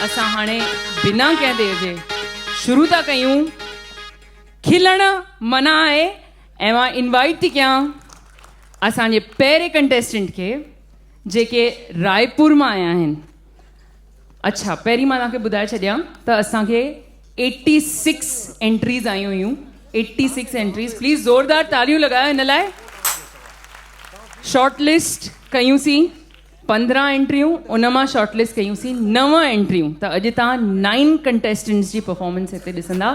असां हाणे बिना कंहिं देर जे शुरू था कयूं। खिलण मना आहे ऐं मां इनवाइट थी कयां असांजे पहिरें कंटेस्टेंट खे जेके रायपुर मां आया आहिनि। अच्छा, पहिरीं मां तव्हांखे ॿुधाए छॾियां त असांखे 86 एंट्रीज़ आयूं हुयूं। 86 एंट्रीज़, प्लीज़ ज़ोरदार तालियूं लॻायो हिन लाइ। शॉर्ट लिस्ट कयूंसीं 15 एंट्रियूं, उन मां शॉर्ट लिस्ट कयूंसीं 9 एंट्रियूं। त अॼु तव्हां 9 कंटेस्टेंट्स जी परफॉर्मेंस हिते ॾिसंदा।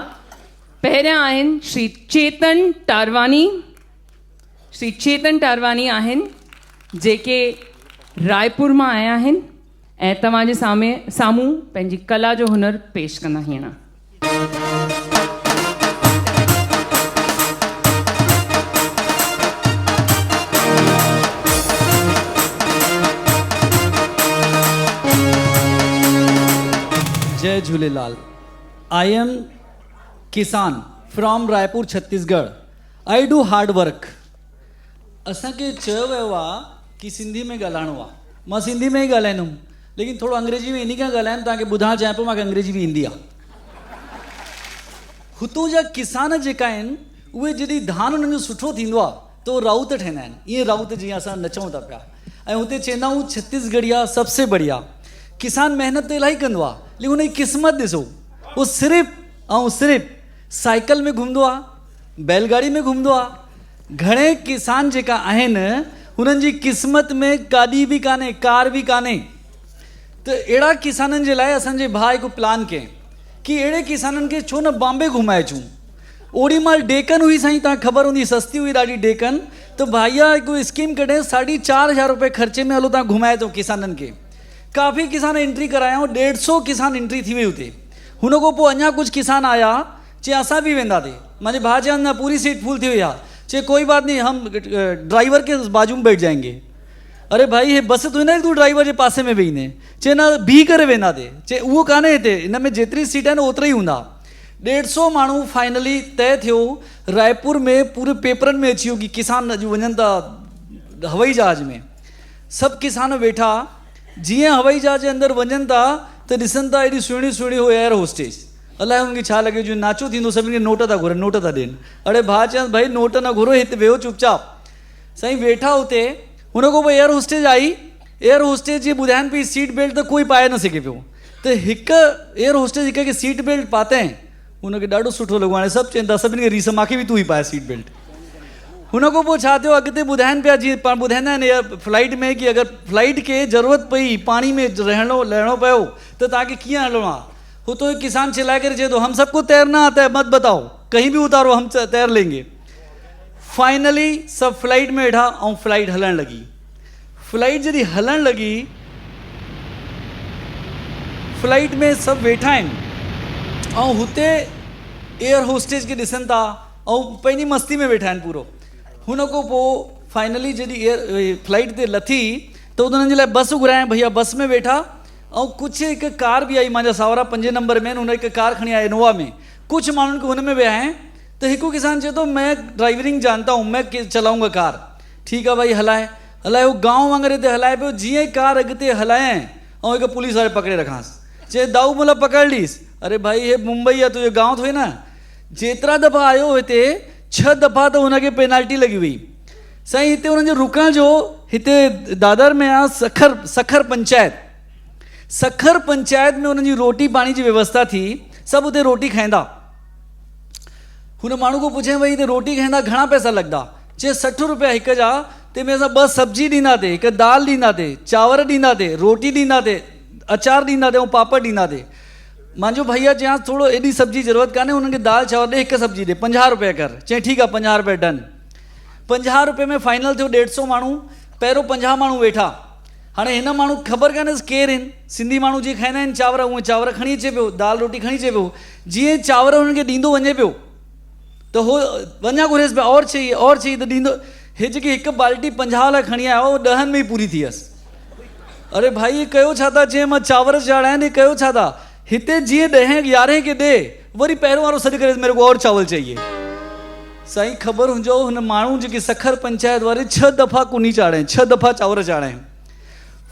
पहिरियां आहिनि श्री चेतन टारवानी। श्री चेतन टारवानी आहिनि जेके रायपुर मां आया आहिनि ऐं तव्हांजे साम्हूं पंहिंजी कला जो हुनर पेश कंदा हींअर। जय झूलेलाल। आई एम किसान from Raipur Chhattisgarh. I do hard work. असांखे चयो वियो आहे कि सिंधी में ॻाल्हाइणो आहे। मां सिंधी में ई ॻाल्हाईंदुमि, लेकिन थोरो अंग्रेजी में इन करे ॻाल्हाइनि तव्हांखे ॿुधाइणु चाहियां पियो, मूंखे अंग्रेजी बि ईंदी आहे। हुतो जा किसान जेका आहिनि उहे जॾहिं धान उन्हनि जो सुठो थींदो आहे त उहे राउत ठहींदा आहिनि। ईअं राउत जीअं असां नचूं था पिया ऐं हुते चवंदा आहियूं छत्तीसगढ़िया सबसे बढ़िया। किसान महिनत त इलाही कंदो आहे, लेकिन हुनजी क़िस्मत ॾिसो, उहो सिर्फ़ु साइकिल में घुमंदो आहे, बैलगाड़ी में घुमंदो आहे। घणे किसान जेका आहिनि हुननि जी क़िस्मत में गाॾी बि कान्हे, कार बि कान्हे। त अहिड़ा किसाननि जे लाइ असांजे भाउ हिकु प्लान कयईं कि अहिड़े किसाननि खे छो न बॉम्बे घुमाए अचूं। ओड़ी महिल डेकन हुई साईं, तव्हांखे ख़बर हूंदी, सस्ती हुई ॾाढी डेकन। त भाईया हिकु स्कीम कढे 4.5 रुपए ख़र्चे में हलो तव्हां घुमाए अचो किसाननि खे। काफ़ी किसान एंट्री करायूं, 150 किसान एंट्री थी वई हुते। हुन खां पोइ अञा कुझु किसान आया, चई असां बि वेंदासीं। मुंहिंजे भाउ चयो न, पूरी सीट फुल थी वई आहे। चए कोई बात नहीं, हम ड्राइवर के बाजू में बैठ जाएंगे। अरे भाई, हे बस थोरी न तूं ड्राइवर जे पासे में वेहींदे। चए न, बीह करे वेंदासीं। चए उहो कान्हे, हिते हिन में जेतिरी सीट आहिनि ओतिरा ई हूंदा। 150 माण्हू फाइनली तय थियो। रायपुर में पूरे पेपरनि में अची वियो कि किसान अॼु वञनि था हवाई जहाज में। सभु किसान वेठा, जीअं हवाई जहाज जे अंदरि वञनि था त ॾिसनि था एॾी सुहिणी सुहिणी हो एयर होस्टेज। अलाए हुनखे छा लॻे, जो नाचो थींदो, सभिनी खे नोट था घुरनि, नोट था ॾियनि। अड़े भाउ चयसि भाई नोट न घुरो, हिते वेहो चुपचाप। साईं वेठा हुते। हुन खां पोइ एयर होस्टेज आई। एयर होस्टेज जी ॿुधाइनि पई सीट बेल्ट त कोई पाए न सघे पियो। त हिकु एयर होस्टेज हिक खे सीट बेल्ट पातईं, हुनखे ॾाढो सुठो लॻो। हाणे सभु चवनि था, सभिनी खे रीस, मूंखे बि तूं ई पाए सीट बेल्ट। हुन खां पोइ छा थियो, अॻिते ॿुधाइनि पिया, जीअं पाण ॿुधाईंदा आहिनि एयर फ्लाइट में कि अगरि फ्लाइट खे ज़रूरत पई, पाणी में लहणो पियो त तव्हांखे कीअं हलणो आहे। हुतो एक किसान चिल्लाए करे चए थो, हम सबको तैरना आता है, मत बताओ, कहीं भी उतारो, हम तैर लेंगे। फाइनली सब फ्लाइट में वेठा ऐं फ्लाइट हलण लॻी। फ्लाइट जॾहिं हलण लॻी, फ्लाइट में सभु वेठा आहिनि ऐं हुते एयर होस्टेज खे ॾिसनि था ऐं पंहिंजी मस्ती में वेठा आहिनि पूरो। हुन खां पोइ फाइनली जॾहिं फ्लाइट ते लथी त उन्हनि जे लाइ बस घुराइं। भैया बस में वेठा ऐं कुझु हिकु कार बि आई। मुंहिंजा सावरा 5 नंबर में आहिनि, हुन हिकु कार खणी आया इनोवा में। कुझु माण्हुनि खे हुन में विहाएं त हिकु किसान चए थो, मैं ड्राइवरिंग जानता हूँ, मैं चलाऊंगा कार। ठीकु आहे भाई, हलाए उहो गांव वांगुरु हिते हलाए पियो। जीअं ई कार अॻिते हलायं ऐं हिकु पुलिस वारे पकड़े रखांसि। चए दाऊ बोला पकड़ लीस। अरे भाई, हे मुंबई आहे, तुंहिंजो गांव थोरी न। जेतिरा दफ़ा आयो हिते 6 दफ़ा त हुनखे पेनाल्टी लॻी हुई। साईं हिते हुननि जो रुकण जो, हिते दादर में आहे सखर पंचायत। सखर पंचायत में हुननि जी रोटी पाणी जी व्यवस्था थी। सभु हुते रोटी खाईंदा। हुन माण्हू को पुछे, भई हिते रोटी खाईंदा घणा पैसा लॻंदा? चए 60 रुपया हिकु जा। तंहिंमें असां 2 सब्जी ॾींदासीं, हिकु दाल ॾींदासीं, चांवर ॾींदासीं, रोटी ॾींदासीं, अचार ॾींदासीं ऐं पापड़ ॾींदासीं। मुंहिंजो भैया चयांसि थोरो एॾी सब्जी ज़रूरत कान्हे, हुननि खे दाल चांवर ॾे, हिकु सब्जी ॾे, 50 रुपया कर। चए ठीकु आहे, 50 रुपया डन। 50 रुपये में फाइनल थियो। 150 माण्हू, पहिरियों 50 माण्हू वेठा। हाणे हिन माण्हू ख़बर कान्हेसि केरु आहिनि। सिंधी माण्हू जीअं खाईंदा आहिनि चांवर, उहे चांवर खणी अचे पियो, दाल रोटी खणी अचे पियो। जीअं चांवर हुननि खे ॾींदो वञे पियो त हो वञा घुरेसि पिया, और चई त ॾींदो। हे जेकी हिकु बाल्टी 50 लाइ खणी आयो, उहो 10 में ई पूरी थी वियसि। अरे भाई, हे कयो छा था? चए मां चांवर चाढ़ायां, कयो छा था? हिते जीअं 10-11 खे ॾे, वरी पहिरियों वारो सॾु करे, मेरे को और चावल चाहिए। साईं ख़बर हुजो, हुन माण्हू जेके सखर पंचायत वारे 6 दफ़ा कुनी चाढ़ियईं, 6 दफ़ा चांवर चाढ़ियईं।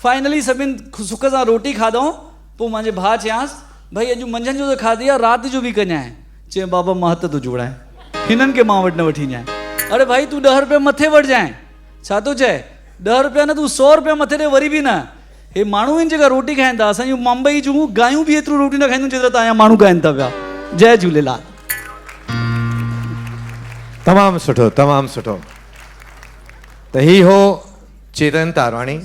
फाइनली सभिनि सुख सां रोटी खाधऊं। पोइ मुंहिंजे भाउ चयांसि भाई अॼु मंझंदि जो त खाधी आहे, राति जो बि कञाए। चई बाबा मां हथ थो जोड़ाए, हिननि खे मां वटि न वठी वञाए। अरे भाई तूं 10 रुपया मथे वठिजांइ, छा थो चए? 10 रुपया न, तूं 100 रुपया मथे ॾे वरी बि न। हे माण्हू आहिनि जेका रोटी खाइनि था। असांजूं मुंबई जूं गायूं बि एतिरो रोटी न खाईंदियूं जेतिरा तव्हांजा माण्हू खाइनि था पिया। जय झूलेलाल। तमामु सुठो, तमामु सुठो। त ही हो चेतन तारवाणी।